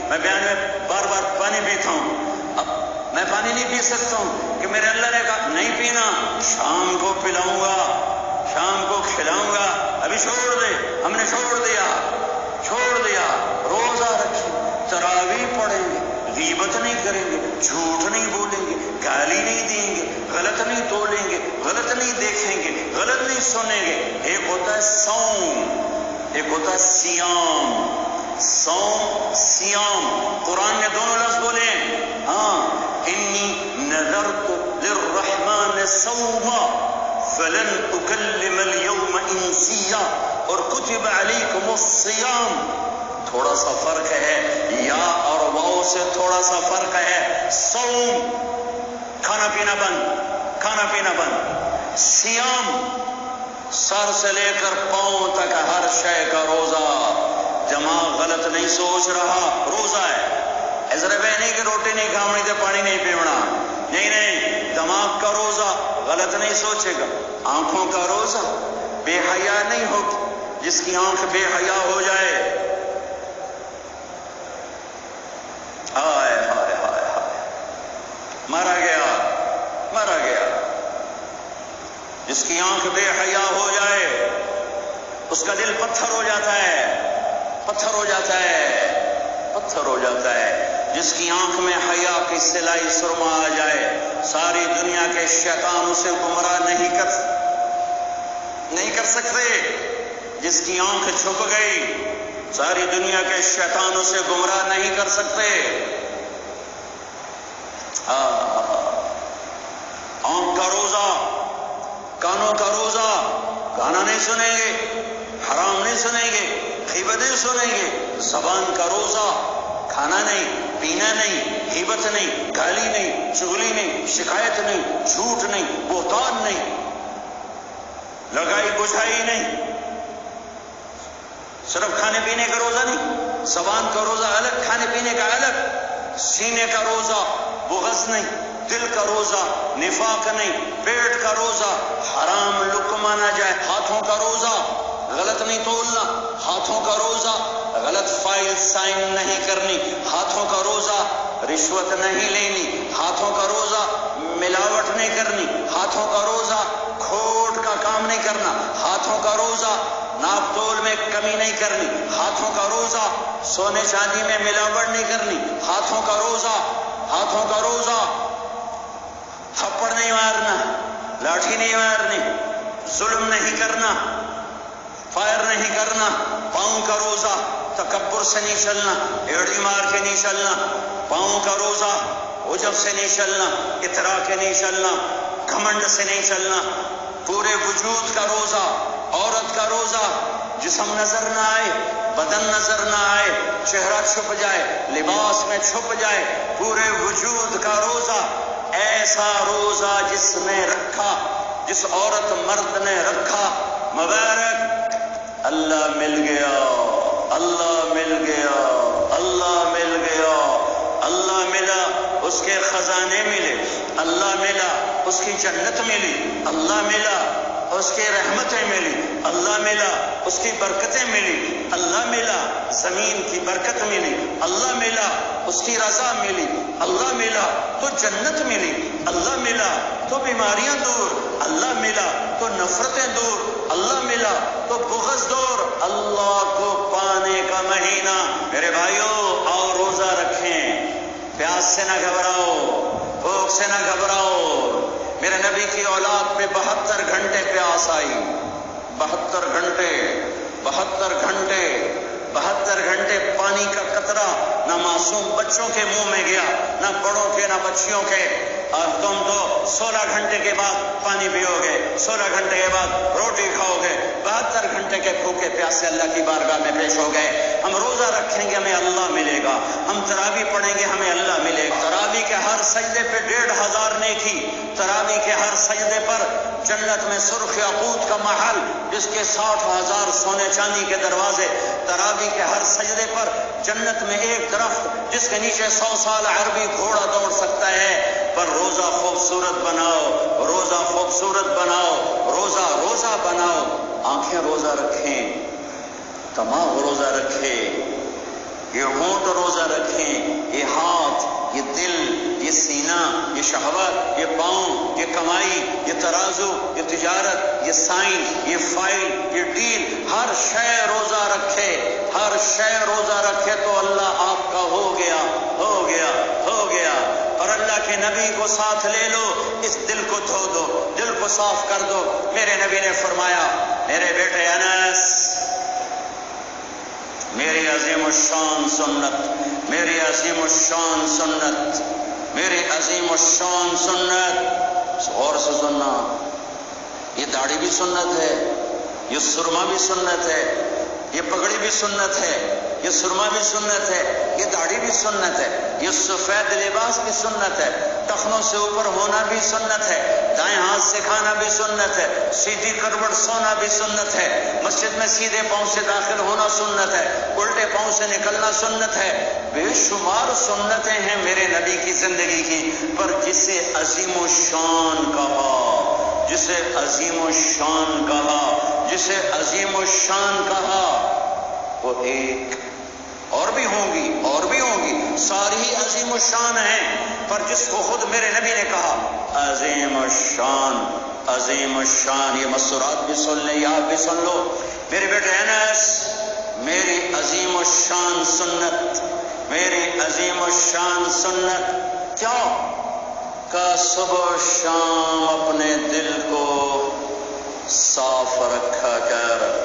میں بیان میں بار بار پانی پیتا ہوں، اب میں پانی نہیں پی سکتا ہوں کہ میرے اللہ نے کہا نہیں پینا، شام کو پلاؤں گا، شام کو کھلاؤں گا، ابھی چھوڑ دے، ہم نے چھوڑ دیا، روزہ رکھیں، تراویح پڑھیں گے، غیبت نہیں کریں گے، جھوٹ نہیں بولیں گے، گالی نہیں دیں گے، غلط نہیں تولیں گے، غلط نہیں دیکھیں گے، غلط نہیں سنیں گے۔ ایک ہوتا ہے صوم، ایک ہوتا ہے سیام۔ صوم سیام، قرآن نے دونوں لفظ بولے ہیں، ہاں، انی نذرت للرحمن صوما فلن اکلم اليوم انسیا، اور کتب علیکم الصیام۔ تھوڑا سا فرق ہے، یا اور واؤ سے تھوڑا سا فرق ہے۔ صوم کھانا پینا بند، سیام سر سے لے کر پاؤں تک ہر شے کا روزہ۔ دماغ غلط نہیں سوچ رہا، روزہ ہے۔ ایسا نہیں کہ روٹی نہیں کھاونی تو پانی نہیں پیونا، نہیں، دماغ کا روزہ غلط نہیں سوچے گا۔ آنکھوں کا روزہ بے حیا نہیں ہوگی، جس کی آنکھ بے حیا ہو جائے، ہائے ہائے ہائے ہائے، مارا گیا۔ جس کی آنکھ بے حیا ہو جائے اس کا دل پتھر ہو جاتا ہے۔ جس کی آنکھ میں حیا کی سلائی سرما آ جائے، ساری دنیا کے شیطان اسے گمراہ نہیں کر سکتے۔ جس کی آنکھ جھک گئی، ساری دنیا کے شیطان اسے گمراہ نہیں کر سکتے۔ آنکھ کا روزہ، کانوں کا روزہ، گانا نہیں سنیں گے، حرام نہیں سنیں گے، غیبت نہیں سنیں گے۔ زبان کا روزہ، کھانا نہیں، پینا نہیں، غیبت نہیں، گالی نہیں، چغلی نہیں، شکایت نہیں، جھوٹ نہیں، بہتان نہیں، لگائی بجھائی نہیں۔ صرف کھانے پینے کا روزہ نہیں، زبان کا روزہ الگ، کھانے پینے کا الگ۔ سینے کا روزہ، بغض نہیں، دل کا روزہ، نفاق نہیں، پیٹ کا روزہ، حرام لقمہ نہ جائے۔ ہاتھوں کا روزہ، غلط نہیں تولنا، ہاتھوں کا روزہ، غلط فائل سائن نہیں کرنی، ہاتھوں کا روزہ، رشوت نہیں لینی، ہاتھوں کا روزہ، ملاوٹ نہیں کرنی، ہاتھوں کا روزہ، کھوٹ کا کام نہیں کرنا، ہاتھوں کا روزہ، ناپ تول میں کمی نہیں کرنی، ہاتھوں کا روزہ، سونے چاندی میں ملاوٹ نہیں کرنی، ہاتھوں کا روزہ، تھپڑ نہیں مارنا، لاٹھی نہیں مارنی، ظلم نہیں کرنا، فائر نہیں کرنا۔ پاؤں کا روزہ، تکبر سے نہیں چلنا، ایڑی مار کے نہیں چلنا۔ پاؤں کا روزہ، عجب سے نہیں چلنا، اترا کے نہیں چلنا، گھمنڈ سے نہیں چلنا۔ پورے وجود کا روزہ، عورت کا روزہ، جسم نظر نہ آئے، بدن نظر نہ آئے، چہرہ چھپ جائے، لباس میں چھپ جائے، پورے وجود کا روزہ۔ ایسا روزہ جس نے رکھا، جس عورت مرد نے رکھا، مبارک، اللہ مل گیا، اللہ مل گیا، اللہ مل گیا، اللہ ملا، اس کے خزانے ملے، اللہ ملا، اس کی جنت ملی، اللہ ملا، اس کی رحمتیں ملی، اللہ ملا، اس کی برکتیں ملی، اللہ ملا، زمین کی برکت ملی، اللہ ملا، اس کی رضا ملی، اللہ ملا تو جنت ملی، اللہ ملا تو بیماریاں دور، اللہ ملا تو نفرتیں دور، اللہ ملا تو بغض دور۔ اللہ کو پانے کا مہینہ، میرے بھائیوں آؤ روزہ رکھیں، پیاس سے نہ گھبراؤ، بھوک سے نہ گھبراؤ۔ میرے نبی کی اولاد پہ 72 گھنٹے پیاس آئی، 72 گھنٹے پانی کا قطرہ نہ معصوم بچوں کے منہ میں گیا، نہ بڑوں کے، نہ بچیوں کے۔ اور تم تو 16 گھنٹے کے بعد پانی پیو گے، 16 گھنٹے کے بعد روٹی کھاؤ گے، 72 گھنٹے کے بھوکے پیاسے اللہ کی بارگاہ میں پیش ہو گئے۔ ہم روزہ رکھیں گے، ہمیں اللہ ملے گا، ہم تراویح پڑھیں گے، ہمیں اللہ ملے گا۔ تراویح کے ہر سجدے پہ 1500 نیکی، تراویح کے ہر سجدے پر جنت میں سرخ یاقوت کا محل جس کے 60,000 سونے چاندی کے دروازے، تراویح کے ہر سجدے پر جنت میں ایک درخت جس کے نیچے 100 سال عربی گھوڑا دوڑ سکتا ہے۔ پر روزہ خوبصورت بناؤ، روزہ خوبصورت بناؤ، روزہ بناؤ۔ آنکھیں روزہ رکھیں، دماغ روزہ رکھے، یہ ہونٹ روزہ رکھیں، یہ ہاتھ، یہ دل، یہ سینہ، یہ شہوت، یہ پاؤں، یہ کمائی، یہ ترازو، یہ تجارت، یہ سائن، یہ فائل، یہ ڈیل، ہر شے روزہ رکھے، ہر شے روزہ رکھے تو اللہ آپ کا ہو گیا، ہو گیا، ہو گیا۔ اور اللہ کے نبی کو ساتھ لے لو، اس دل کو دھو دو، دل کو صاف کر دو۔ میرے نبی نے فرمایا، میرے بیٹے انس، میری عظیم الشان سنت، میری عظیم الشان سنت، میری عظیم الشان سنت، غور سے سننا، یہ داڑھی بھی سنت ہے، یہ سرما بھی سنت ہے، یہ پگڑی بھی سنت ہے، یہ سرما بھی سنت ہے، یہ داڑھی بھی سنت ہے، یہ سفید لباس بھی سنت ہے، ٹخنوں سے اوپر ہونا بھی سنت ہے، دائیں ہاتھ سے کھانا بھی سنت ہے، سیدھی کروٹ سونا بھی سنت ہے، مسجد میں سیدھے پاؤں سے داخل ہونا سنت ہے، الٹے پاؤں سے نکلنا سنت ہے۔ بے شمار سنتیں ہیں میرے نبی کی زندگی کی، پر جسے عظیم الشان کہا، جسے عظیم الشان کہا، جسے عظیم الشان کہا، وہ ایک اور بھی ہوں گی، اور بھی ہوں گی، ساری ہی عظیم الشان ہیں، پر جس کو خود میرے نبی نے کہا عظیم الشان، عظیم الشان، یہ مسورات بھی سن لیں، یاد بھی سن لو۔ میرے بیٹے انس، میری عظیم الشان سنت، میری عظیم الشان سنت کیا کہ صبح و شام اپنے دل کو صاف رکھا کر